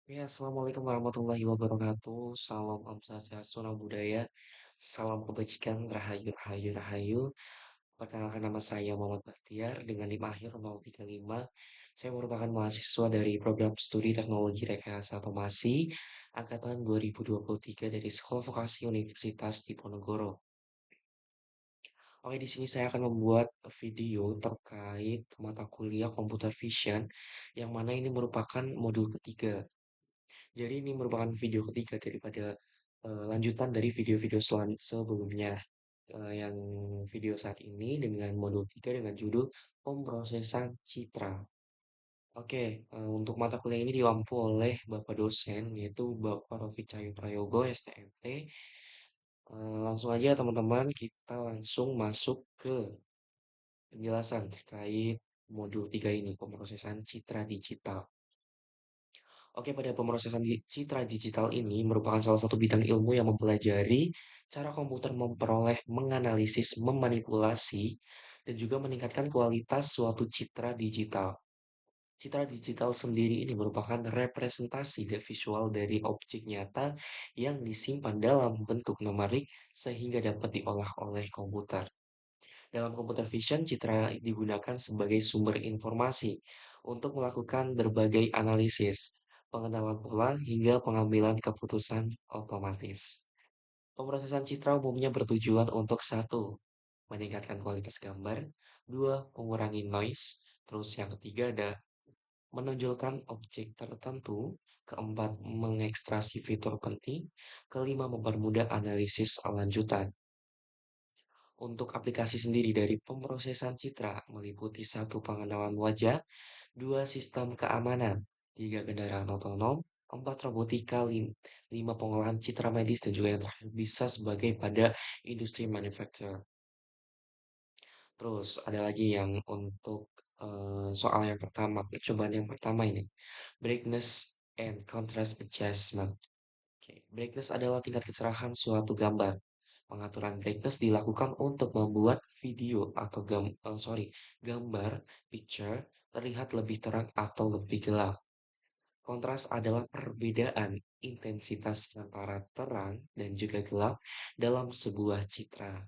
Ya, Assalamualaikum warahmatullahi wabarakatuh. Salam Om Swastiastu, Namo Buddhaya. Salam kebajikan, Rahayu, Rahayu, Rahayu. Perkenalkan nama saya Muhammad Bahtiar dengan NIM akhir 035. Saya merupakan mahasiswa dari program studi Teknologi Rekayasa Otomasi angkatan 2023 dari Sekolah Vokasi Universitas Diponegoro. Oke, di sini saya akan membuat video terkait mata kuliah Computer Vision yang mana ini merupakan modul ketiga. Jadi ini merupakan video ketiga daripada lanjutan dari video-video sebelumnya. Yang video saat ini dengan modul 3 dengan judul pemrosesan citra. Oke, untuk mata kuliah ini diampu oleh Bapak dosen yaitu Bapak Rofi Cahyo Prayogo STMT. Langsung aja teman-teman kita langsung masuk ke penjelasan terkait modul 3 ini pemrosesan citra digital. Oke, pada pemrosesan citra digital ini merupakan salah satu bidang ilmu yang mempelajari cara komputer memperoleh, menganalisis, memanipulasi, dan juga meningkatkan kualitas suatu citra digital. Citra digital sendiri ini merupakan representasi visual dari objek nyata yang disimpan dalam bentuk numerik sehingga dapat diolah oleh komputer. Dalam computer vision, citra digunakan sebagai sumber informasi untuk melakukan berbagai analisis, pengenalan pola, hingga pengambilan keputusan otomatis. Pemrosesan citra umumnya bertujuan untuk satu, meningkatkan kualitas gambar, dua, mengurangi noise, terus yang ketiga ada menonjolkan objek tertentu, keempat, mengekstraksi fitur penting, kelima, mempermudah analisis lanjutan. Untuk aplikasi sendiri dari pemrosesan citra meliputi satu pengenalan wajah, dua sistem keamanan, tiga kendaraan otonom, empat robotika, lima pengolahan citra medis, dan juga yang terakhir bisa sebagai pada industri manufacture. Terus ada lagi yang untuk soal yang pertama, percobaan yang pertama ini, brightness and contrast adjustment. Oke, brightness adalah tingkat kecerahan suatu gambar. Pengaturan brightness dilakukan untuk membuat video atau gambar picture terlihat lebih terang atau lebih gelap. Kontras adalah perbedaan intensitas antara terang dan juga gelap dalam sebuah citra.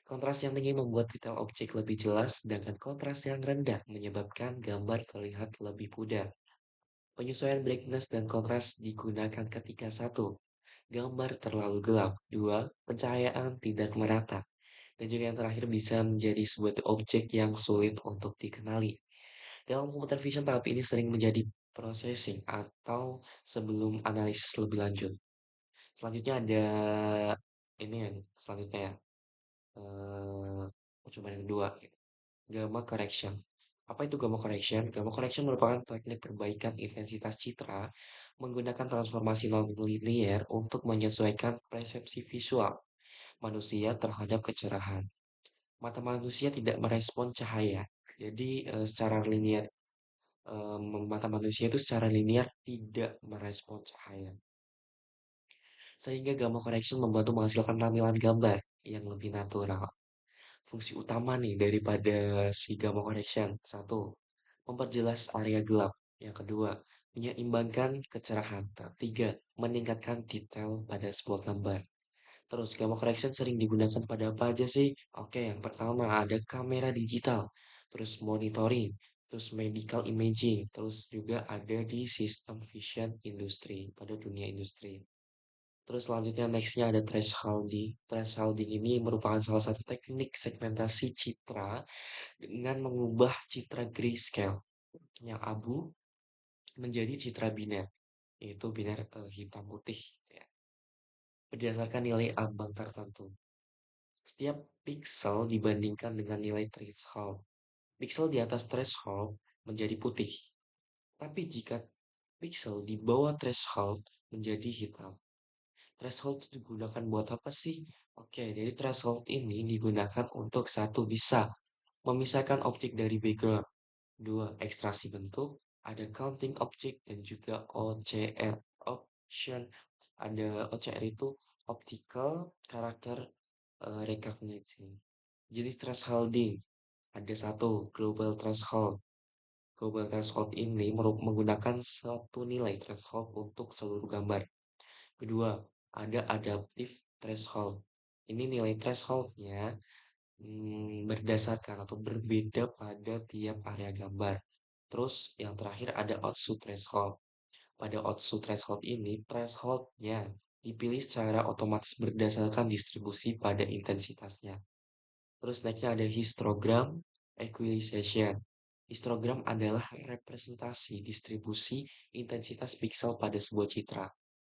Kontras yang tinggi membuat detail objek lebih jelas, sedangkan kontras yang rendah menyebabkan gambar terlihat lebih pudar. Penyesuaian brightness dan kontras digunakan ketika satu, gambar terlalu gelap. Dua, pencahayaan tidak merata. Dan juga yang terakhir bisa menjadi sebuah objek yang sulit untuk dikenali. Dalam computer vision, tahap ini sering menjadi processing atau sebelum analisis lebih lanjut. Selanjutnya ada ini yang selanjutnya ya. Coba yang kedua, gitu. Gamma correction. Apa itu gamma correction? Gamma correction merupakan teknik perbaikan intensitas citra menggunakan transformasi non-linear untuk menyesuaikan persepsi visual manusia terhadap kecerahan. Mata manusia tidak merespon cahaya. Jadi secara linear, mata manusia itu secara linear tidak merespon cahaya. Sehingga gamma correction membantu menghasilkan tampilan gambar yang lebih natural. Fungsi utama nih daripada si gamma correction. Satu, memperjelas area gelap. Yang kedua, menyeimbangkan kecerahan. Tiga, meningkatkan detail pada sebuah gambar. Terus gamma correction sering digunakan pada apa aja sih? Oke, yang pertama ada kamera digital, terus monitoring, terus medical imaging, terus juga ada di sistem vision industri, pada dunia industri. Terus selanjutnya nextnya ada thresholding. Thresholding ini merupakan salah satu teknik segmentasi citra dengan mengubah citra grayscale yang abu menjadi citra biner, yaitu biner hitam putih, gitu ya, berdasarkan nilai ambang tertentu. Setiap pixel dibandingkan dengan nilai threshold. Pixel di atas threshold menjadi putih, tapi jika pixel di bawah threshold menjadi hitam. Threshold itu digunakan buat apa sih? Oke, jadi threshold ini digunakan untuk satu bisa memisahkan objek dari background, dua ekstraksi bentuk, ada counting object dan juga OCR option. Ada OCR itu optical character recognition. Jenis thresholding ada satu global threshold, Global threshold ini menggunakan satu nilai threshold untuk seluruh gambar. Kedua, ada adaptive threshold. Ini nilai thresholdnya berdasarkan atau berbeda pada tiap area gambar. Terus yang terakhir ada outshoot threshold. Pada outshoot threshold ini, thresholdnya dipilih secara otomatis berdasarkan distribusi pada intensitasnya. Terus nextnya ada histogram equalization. Histogram adalah representasi distribusi intensitas piksel pada sebuah citra.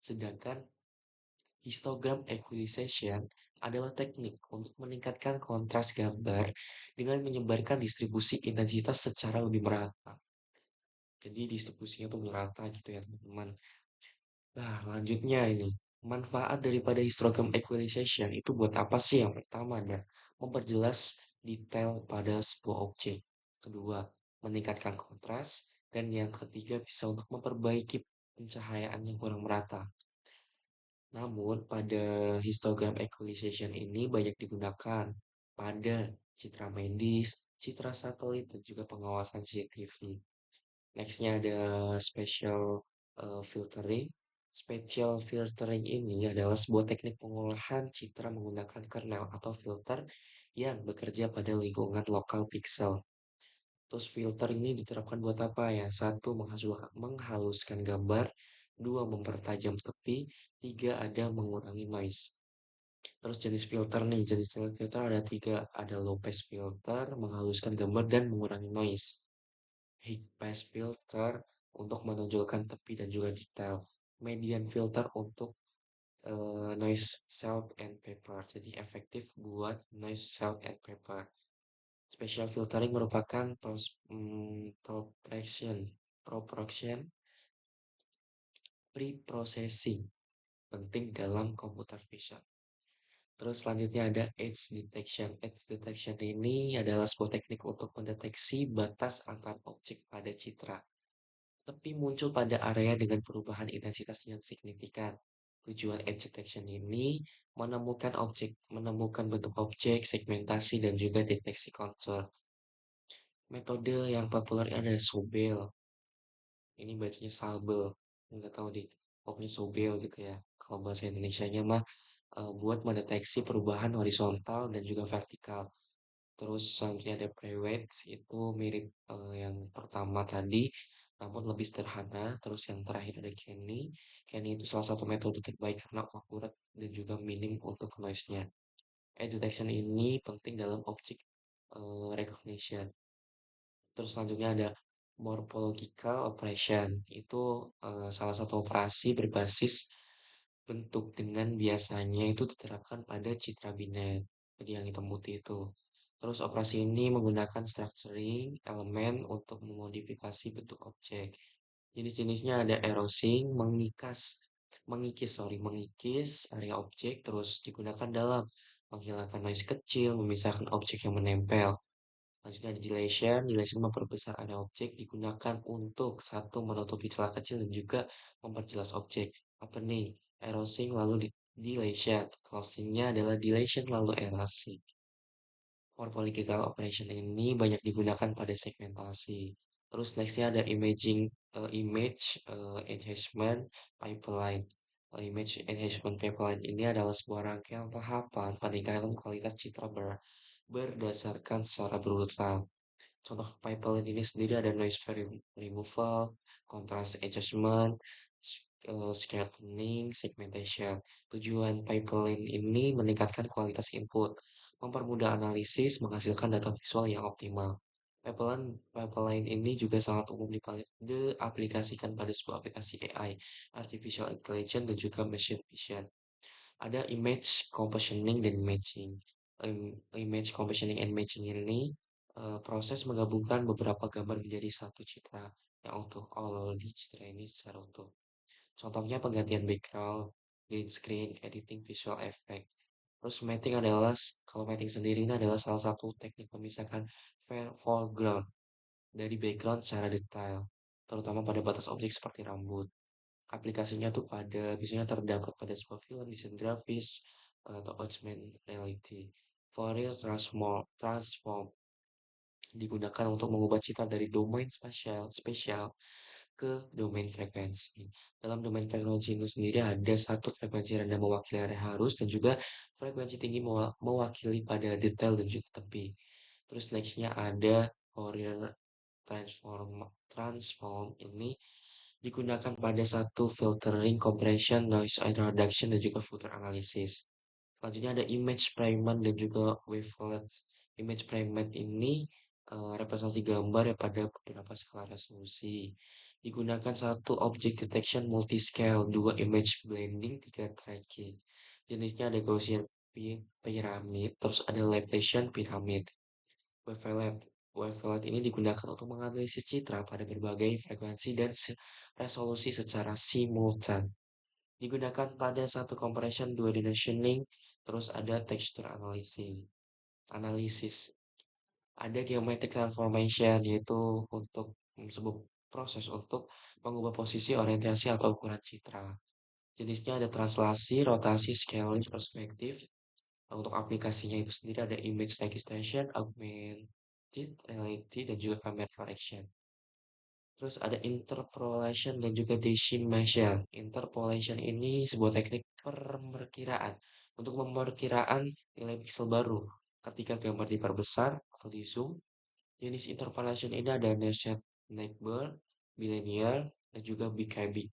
Sedangkan histogram equalization adalah teknik untuk meningkatkan kontras gambar dengan menyebarkan distribusi intensitas secara lebih merata. Jadi distribusinya tuh merata gitu ya teman-teman. Nah, lanjutnya ini. Manfaat daripada histogram equalization itu buat apa sih? Yang pertama ada memperjelas detail pada sebuah objek. Kedua, meningkatkan kontras. Dan yang ketiga bisa untuk memperbaiki pencahayaan yang kurang merata. Namun, pada histogram equalization ini banyak digunakan pada citra medis, citra satelit, dan juga pengawasan CCTV. Nextnya ada special filtering. Special filtering ini adalah sebuah teknik pengolahan citra menggunakan kernel atau filter yang bekerja pada lingkungan lokal pixel. Terus filter ini diterapkan buat apa ya? Satu, menghaluskan gambar. Dua, mempertajam tepi. Tiga, ada mengurangi noise. Terus jenis filter nih, jenis filter ada tiga. Ada low pass filter, menghaluskan gambar, dan mengurangi noise. High pass filter untuk menonjolkan tepi dan juga detail. Median filter untuk noise salt and pepper. Jadi efektif buat noise salt and pepper. Special filtering merupakan proportion pre-processing penting dalam computer vision. Terus selanjutnya ada edge detection. Edge detection ini adalah sebuah teknik untuk mendeteksi batas antar objek pada citra, tapi muncul pada area dengan perubahan intensitas yang signifikan. Tujuan edge detection ini menemukan bentuk objek, segmentasi, dan juga deteksi kontur. Metode yang populer ada Sobel. Ini bacanya Sabel. Nggak tahu di pokoknya Sobel gitu ya. Kalau bahasa Indonesianya mah buat mendeteksi perubahan horizontal dan juga vertikal. Terus selanjutnya ada preweight itu mirip yang pertama tadi, namun lebih sederhana. Terus yang terakhir ada Kenny. Kenny itu salah satu metode terbaik karena akurat dan juga minim untuk noise-nya. Edge detection ini penting dalam object recognition. Terus selanjutnya ada morphological operation. Itu salah satu operasi berbasis bentuk dengan biasanya itu diterapkan pada citra biner. Jadi yang hitam putih itu. Terus operasi ini menggunakan structuring elemen untuk memodifikasi bentuk objek. Jenis-jenisnya ada erasing, mengikis area objek, terus digunakan dalam menghilangkan noise kecil, memisahkan objek yang menempel. Selanjutnya ada dilation. Dilation memperbesar area objek digunakan untuk satu menutupi celah kecil dan juga memperjelas objek. Apa nih? Erasing lalu dilation. Closingnya adalah dilation lalu erasing. Morphological operation ini banyak digunakan pada segmentasi. Terus nextnya ada image enhancement pipeline. Image enhancement pipeline ini adalah sebuah rangkaian tahapan peningkatan kualitas citra berdasarkan secara berurutan. Contoh pipeline ini sendiri ada removal, contrast adjustment, scattering, segmentation. Tujuan pipeline ini meningkatkan kualitas input, mempermudah analisis, menghasilkan data visual yang optimal. Pipeline ini juga sangat umum diaplikasikan pada sebuah aplikasi AI, artificial intelligence, dan juga machine vision. Ada image compositioning dan matching. Image compositioning and matching ini proses menggabungkan beberapa gambar menjadi satu citra yang untuk all di citra ini secara utuh. Contohnya penggantian background, green screen, editing visual effect. Terus mating adalah, kalau mating sendiri ini adalah salah satu teknik memisahkan foreground dari background secara detail, terutama pada batas objek seperti rambut. Aplikasinya tuh biasanya terdapat pada sebuah film, desain grafis, atau augmented reality. Fourier transform digunakan untuk mengubah citra dari domain spasial spesial ke domain frekuensi. Dalam domain frekuensi itu sendiri ada satu frekuensi rendah mewakili area halus dan juga frekuensi tinggi mewakili pada detail dan juga tepi. Terus nextnya ada Fourier transform ini digunakan pada satu filtering, compression, noise reduction, dan juga filter analysis. Selanjutnya ada image fragment dan juga wavelet. Image fragment ini representasi gambar ya pada beberapa skala resolusi. Digunakan satu object detection multiscale, dua image blending, tiga tracking. Jenisnya ada Gaussian pyramid, terus ada Laplacian pyramid. Wavelet. Wavelet ini digunakan untuk menganalisis citra pada berbagai frekuensi dan resolusi secara simultan. Digunakan pada satu compression, dua dimensioning, terus ada texture analisis. Ada geometric transformation, yaitu untuk sebuah proses untuk mengubah posisi, orientasi, atau ukuran citra. Jenisnya ada translasi, rotasi, scaling, perspektif. Untuk aplikasinya itu sendiri ada image registration, augmented reality, dan juga camera correction. Terus ada interpolation dan juga decimation. Interpolation ini sebuah teknik pemerkiraan untuk memperkiraan nilai pixel baru ketika gambar diperbesar atau di zoom. Jenis interpolation ini ada Naive, Neighbor, Bilinear, dan juga BKB.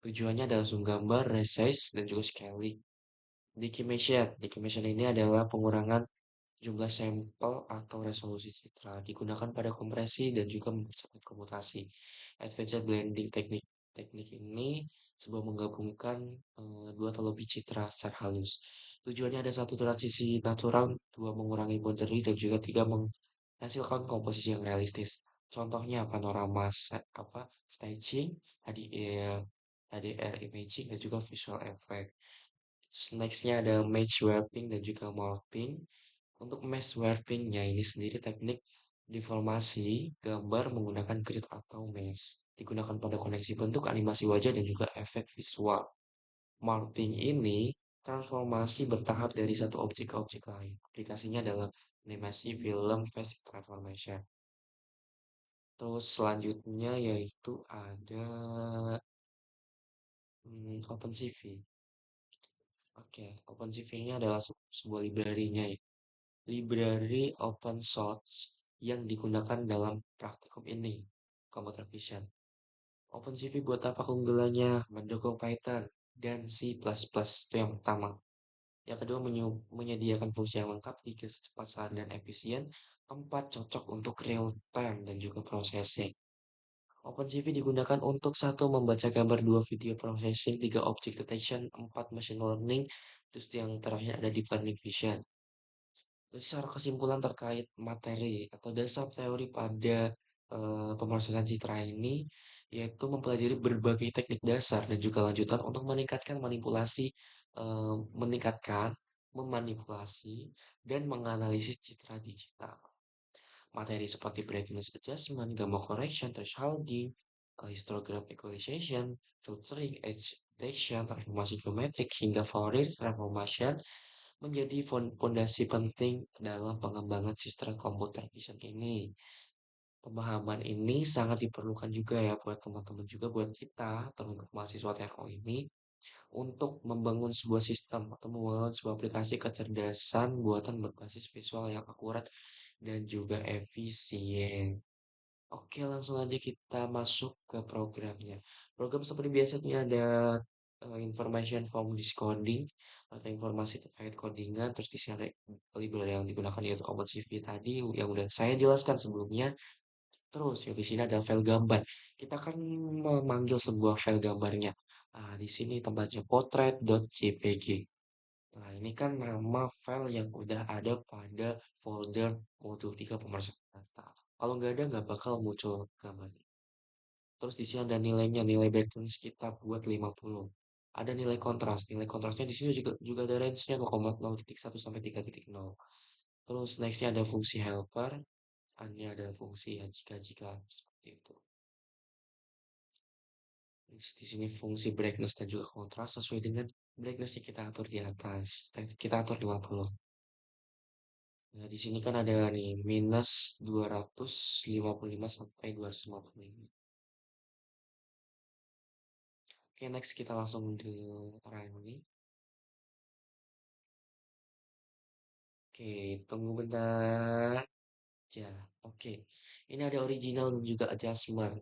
Tujuannya adalah zoom gambar, resize, dan juga scaling. Decimation. Decimation ini adalah pengurangan jumlah sampel atau resolusi citra digunakan pada kompresi dan juga mempercepat komutasi. Advanced blending teknik teknik ini sebuah menggabungkan dua atau lebih citra secara halus. Tujuannya ada satu transisi natural, dua mengurangi boundary dan juga tiga menghasilkan komposisi yang realistis. Contohnya panorama staging, HDR, HDR imaging dan juga visual effect. Terus nextnya ada mesh warping dan juga morphing. Untuk mesh warpingnya ini sendiri teknik deformasi gambar menggunakan grid atau mesh. Digunakan pada koneksi bentuk, animasi wajah, dan juga efek visual. Morphing ini transformasi bertahap dari satu objek ke objek lain. Aplikasinya dalam animasi film phase transformation. Terus selanjutnya yaitu ada OpenCV. Oke, OpenCV ini adalah sebuah library-nya ya. Library open source yang digunakan dalam praktikum ini, computer vision. OpenCV buat apa keunggulannya? Mendukung Python dan C++, itu yang pertama. Yang kedua, menyediakan fungsi yang lengkap, tiga, cepat, dan efisien, empat, cocok untuk real time dan juga processing. OpenCV digunakan untuk satu, membaca gambar, dua, video processing, tiga, object detection, empat, machine learning, terus yang terakhir ada deep learning vision. Jadi secara kesimpulan terkait materi atau dasar teori pada pemrosesan citra ini, yaitu mempelajari berbagai teknik dasar dan juga lanjutan untuk meningkatkan, memanipulasi, dan menganalisis citra digital. Materi seperti brightness adjustment, gamma correction, thresholding, histogram equalization, filtering, edge detection, transformasi geometrik, hingga Fourier transformation menjadi fondasi penting dalam pengembangan sistem komputer vision ini. Pemahaman ini sangat diperlukan juga ya buat teman-teman juga buat kita, teman-teman mahasiswa TNO ini untuk membangun sebuah sistem atau membangun sebuah aplikasi kecerdasan buatan berbasis visual yang akurat dan juga efisien. Oke, langsung aja kita masuk ke programnya. Program seperti biasanya ada information from this coding atau informasi terkait codingan, terus di sini library yang digunakan yaitu OpenCV tadi yang udah saya jelaskan sebelumnya. Terus ya di sini ada file gambar. Kita kan memanggil sebuah file gambarnya. Nah, di sini tempatnya potret.jpg. Nah, ini kan nama file yang udah ada pada folder modul 3 pemrosesan data. Kalau nggak ada, nggak bakal muncul gambarnya. Terus di sini ada nilainya, nilai brightness kita buat 50. Ada nilai kontras. Nilai kontrasnya di sini juga ada range-nya 0,0.1 sampai 3.0. Terus nextnya ada fungsi helper. Ini ada fungsi ya jika-jika seperti itu. Terus di sini fungsi brightness dan juga kontras sesuai dengan brightness yang kita atur di atas. Kita atur 50. Nah, di sini kan ada nih minus 255 sampai 255. Oke, next kita langsung ke running. Oke, tunggu bentar. Ya, oke. Ini ada original dan juga adjustment.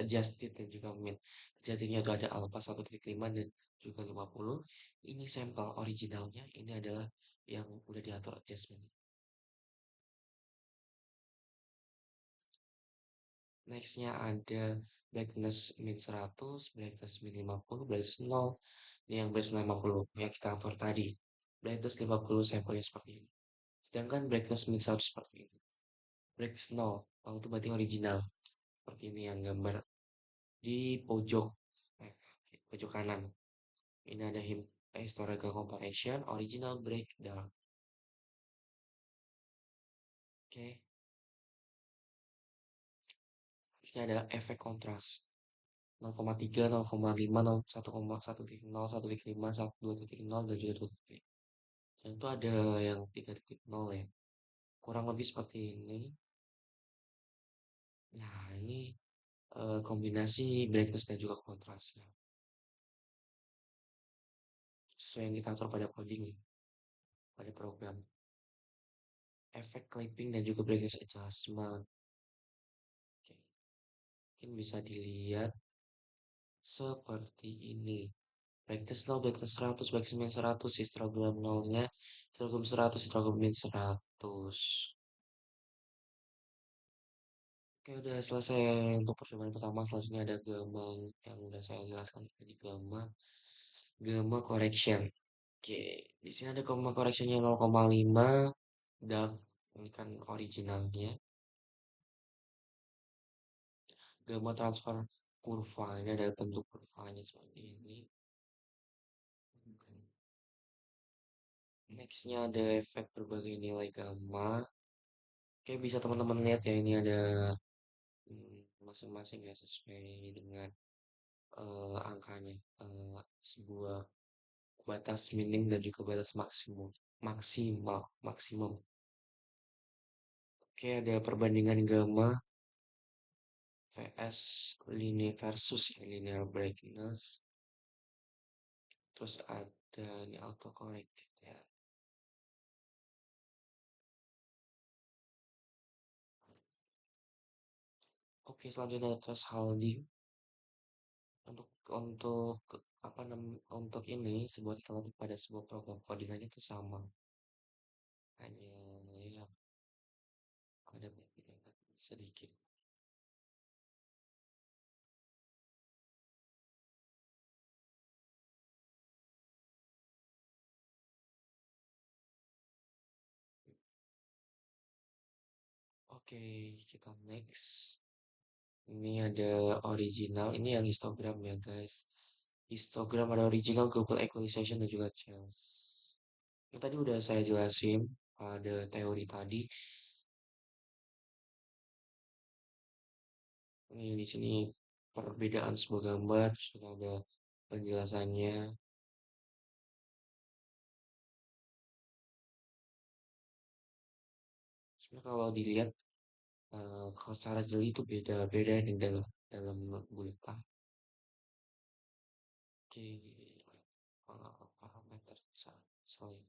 Adjusted dan juga min. Adjustednya itu ada alpha 1.5 dan juga 50. Ini sampel originalnya. Ini adalah yang udah diatur adjustment. Nextnya ada brightness min 100, brightness min 50, brightness 0. Ini yang brightness 50 yang kita atur tadi. Brightness 50 sampelnya seperti ini. Sedangkan brightness min 100 seperti ini. Brightness 0, kalau itu berarti original. Seperti ini yang gambar di pojok eh, pojok kanan. Ini ada historical comparison, original breakdown. Oke, ini ada efek kontras 0,3, 0,5, 1,1.0, 1.5, 2.0, dan juga 2.0. Dan itu ada yang 3.0 ya. Kurang lebih seperti ini. Nah, ini kombinasi brightness dan juga kontrasnya. Sesuai yang kita atur pada coding ya, pada program. Efek clipping dan juga brightness adjustment. Oke, mungkin bisa dilihat seperti ini. Brightness 0, brightness 100, brightness min 100, histogram 0-nya, histogram 100, histogram min 100. Oke, udah selesai untuk percobaan pertama. Selanjutnya ada gamma yang udah saya jelaskan tadi, gamma correction. Oke, di sini ada gamma correctionnya 0,5 dan ini kan originalnya. Gamma transfer kurva ini ada bentuk kurvanya seperti ini. Nextnya ada efek berbagai nilai gamma. Oke, bisa teman-teman lihat ya, ini ada masing-masing ya sesuai dengan angkanya. Sebuah batas minim dan juga batas maksimum. Maksimum. Oke, ada perbandingan gamma vs linear versus ya, linear brightness. Terus ada ini autocorrected ya. Oke, selanjutnya ada thresholding. Untuk apa untuk ini sebuah teknologi pada sebuah program codingannya itu sama. Hanya ya ada perbedaan sedikit. Oke, kita next. Ini ada original, ini yang histogram ya guys. Histogram ada original, Google Equalization dan juga Chance. Yang tadi udah saya jelasin pada teori tadi. Ini di sini perbedaan sebuah gambar, sudah ada penjelasannya. Sebenarnya kalau dilihat kalau secara jeli itu beda-beda nih dalam bulletin. Oke, parameter selain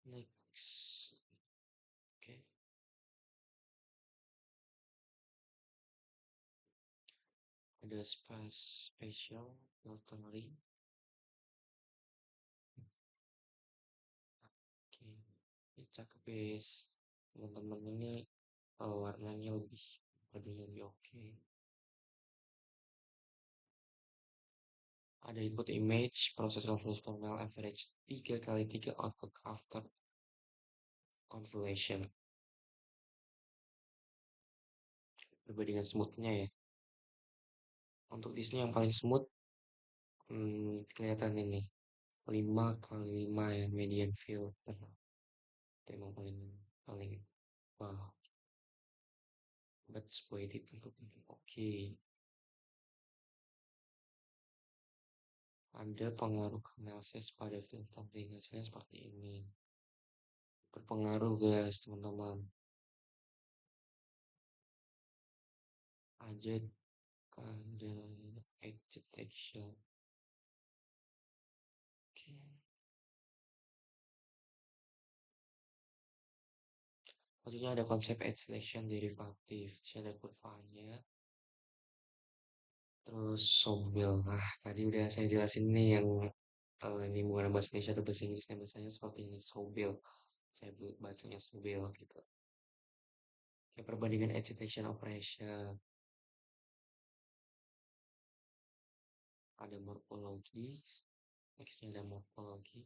next. Oke, ada spatial filtering. Oke, ini cakep guys. Teman-teman ini warnanya lebih warnanya lebih oke. Ada input image, proses convolutional average 3 kali 3 output after convolution. Perbandingan smoothnya ya. Untuk di sini yang paling smooth kelihatan ini 5 kali 5 ya median filter. Itu emang paling paling wow. Buat sebuah edit untuk oke. Ada pengaruh analysis pada filter ring hasilnya seperti ini. berpengaruh guys teman-teman. Aja ada edge detection. Oke. Maksudnya ada konsep edge detection derivatif. Jadi ada kurvanya. Terus Sobel. Nah, tadi udah saya jelasin nih yang ini bukan bahasa Indonesia atau bahasa Inggrisnya bahasanya seperti ini. Sobel. Saya buat bahasanya Sobel gitu. Kayak perbandingan edge detection operation. Ada morfologi. Nextnya ada morfologi.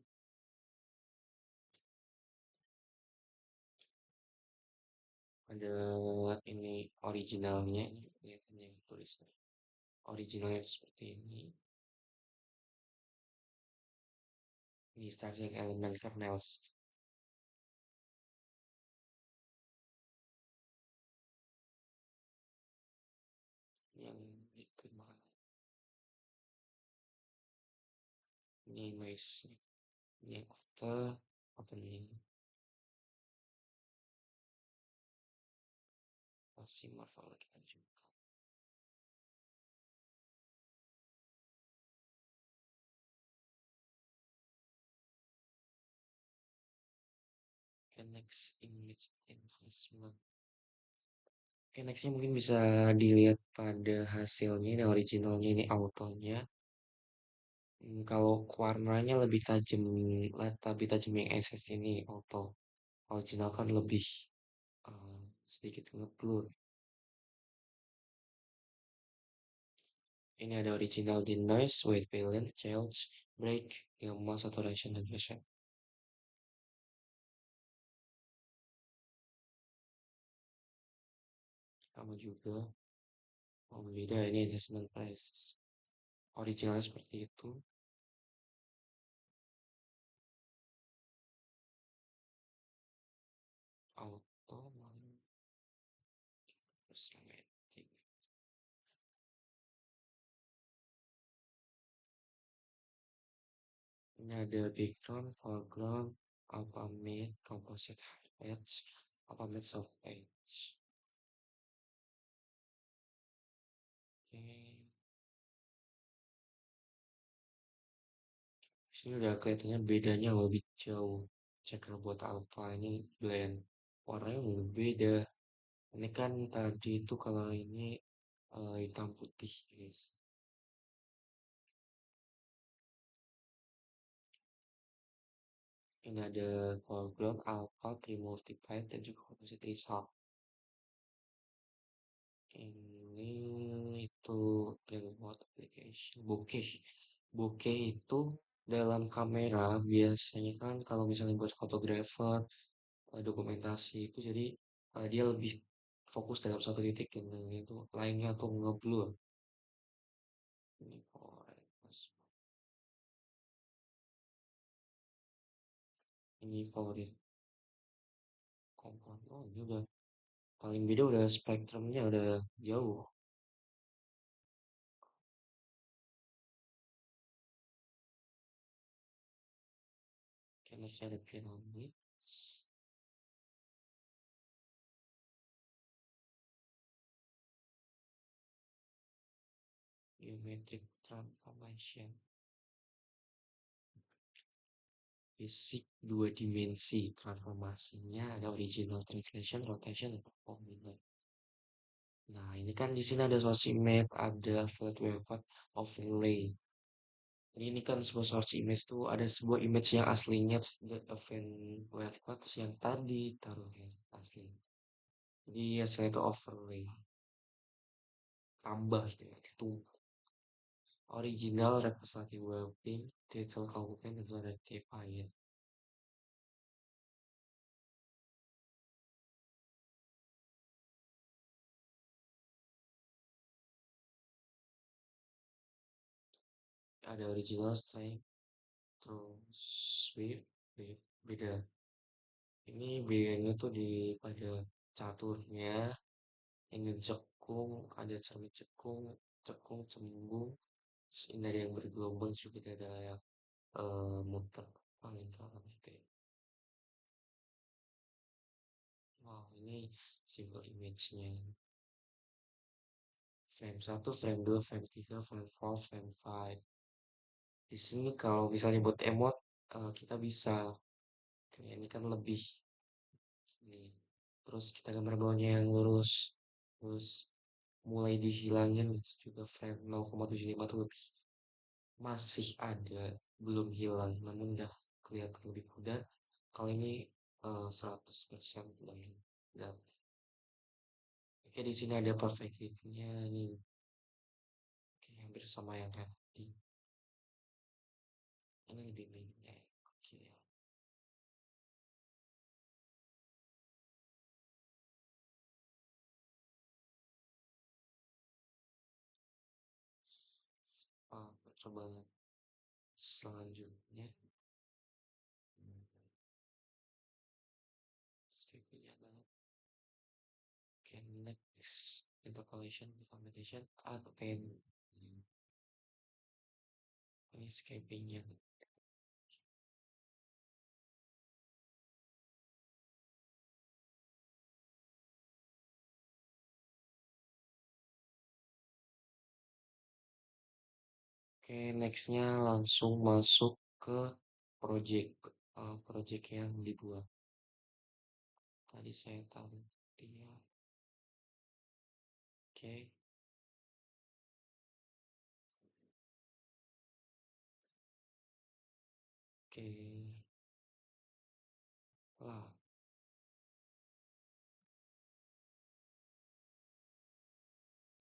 Ada ini originalnya. Ini kelihatannya tulisnya. Originalnya itu seperti ini. Ini starting element kernels. Yang itu mana? Ini noise. Ini after opening. Masih morfologi kita juga. Oke, next image enhancement. Oke, nextnya mungkin bisa dilihat pada hasilnya. Ini originalnya, ini autonya. Kalau warnanya lebih tajam yang SS ini auto. Original kan lebih eh, sedikit ngeblur. Ini ada original di noise, white balance, change, break, gamma, saturation, dan pressure. Sama juga. Oh, beda ini adjustment prices. Originalnya seperti itu. Auto, Persuasive. Ini ada background, foreground, alpha mid, composite edge, alpha mid soft edge. Oke. Sini udah kelihatannya bedanya lebih jauh. Checkerboard alpha ini blend. Warnanya lebih beda. Ini kan tadi itu kalau ini hitam putih, guys. Ini ada foreground, alpha, pre-multiplied, dan juga composite result. Ini itu remote application. Bokeh. Bokeh itu dalam kamera biasanya kan kalau misalnya buat fotografer, dokumentasi itu jadi dia lebih fokus dalam satu titik gitu. Itu lainnya tuh ngeblur. Ini favorit. Ini favorit kompon. Oh, ini udah paling beda udah spektrumnya udah jauh. Oke, next ada pyramids. Geometric transformation. Fisik dua dimensi transformasinya ada original translation, rotation, dan recombinant. Nah, ini kan di sini ada source image, ada flat wavefront overlay. Jadi ini kan sebuah source image tuh ada sebuah image yang aslinya terus ada event wavefront terus yang tadi taruh yang asli. Jadi hasilnya itu overlay, tambah gitu ya, itu original representative waving, digital component, dan rectifier. Ada original strength, terus wave, wave, beda. Ini bedanya tuh di pada caturnya, ini cekung, ada cermin cekung, cekung, cembung, terus ini ada yang bergelombang juga ada yang muter paling kanan gitu ya. Ini simple image-nya. Frame satu, frame 2, frame 3, frame 4, frame 5. Di sini kalau misalnya buat emot, kita bisa. Kayak ini kan lebih. Nih. Terus kita gambar bawahnya yang lurus. Terus mulai dihilangin juga frame 0,75 tuh lebih. Masih ada, belum hilang, namun udah kelihatan lebih pudar. Kalau ini 100% udah ganti. Oke, di sini ada perfect hit-nya nih. Oke, hampir sama yang tadi. Ini lebih baiknya. Oke. Coba selanjutnya. Hmm, Skipnya adalah can next interpolation, competition, pen. Ini escapingnya. Oke, nextnya langsung masuk ke project project yang dibuat. Tadi saya tahu dia. Oke, oke lah.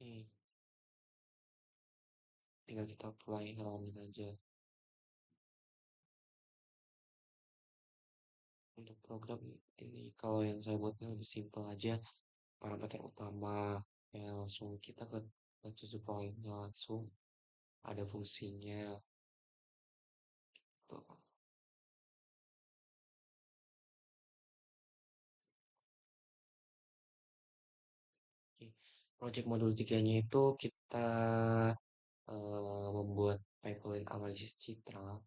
Ini tinggal kita apply halaman aja. Untuk program ini kalau yang saya buatnya lebih simpel aja. Parameter utama ya langsung kita ke tujuh poinnya langsung ada fungsinya tuh. Oke. Project modul tiganya itu kita membuat pipeline analisis citra.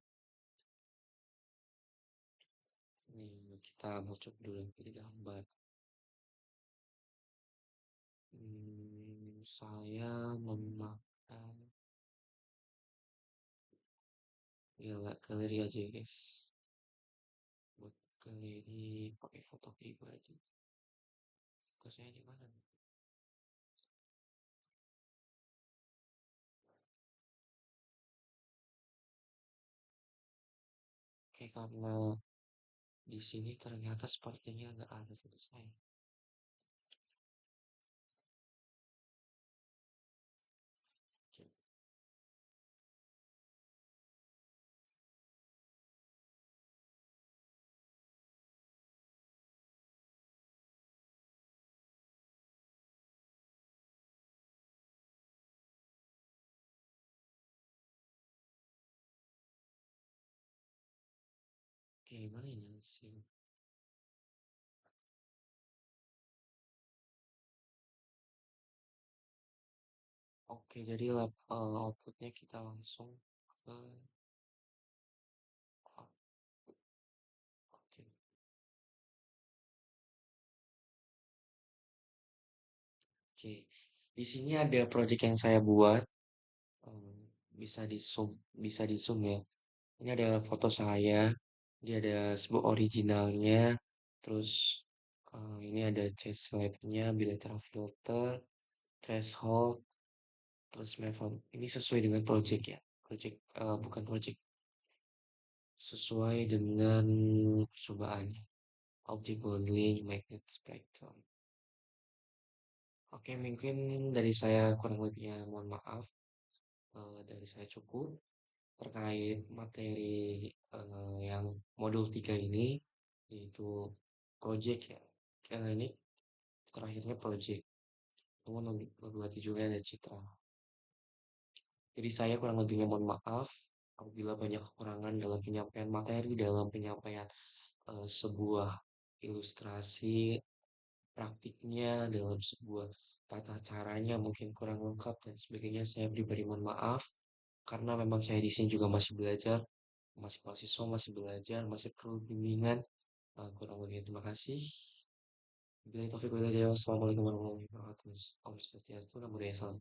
Ini kita bocok dulu ke gambar. Saya memakai galeri aja ya guys. Buat galeri pakai foto pribadi. Foto saya di mana? Oke, karena di sini ternyata sepertinya nggak ada foto saya. Oke, oke, mana ini sih? Oke, jadi outputnya kita langsung ke oke. Oke, di sini ada project yang saya buat. Em, bisa di zoom, bisa di zoom ya. Ini ada foto saya. Dia ada sebuah originalnya. Terus ini ada chest labnya, bilateral filter, threshold, terus level. Ini sesuai dengan project ya. Project bukan project, sesuai dengan percobaannya. Object modeling, magnet spectrum. Oke, mungkin dari saya kurang lebihnya mohon maaf. Dari saya cukup terkait materi yang modul 3 ini, yaitu project ya. Karena ini terakhirnya project. Namun lebih hati juga ada citra. Jadi saya kurang lebihnya mohon maaf apabila banyak kekurangan dalam penyampaian materi, dalam penyampaian sebuah ilustrasi praktiknya, dalam sebuah tata caranya mungkin kurang lengkap dan sebagainya. Saya pribadi mohon maaf karena memang saya di sini juga masih belajar, masih mahasiswa, masih belajar, masih perlu bimbingan. Kurang lebih terima kasih. Wabillahi taufiq wal hidayah. Wassalamualaikum warahmatullahi wabarakatuh. Om Swastiastu, Namo Buddhaya, Salam.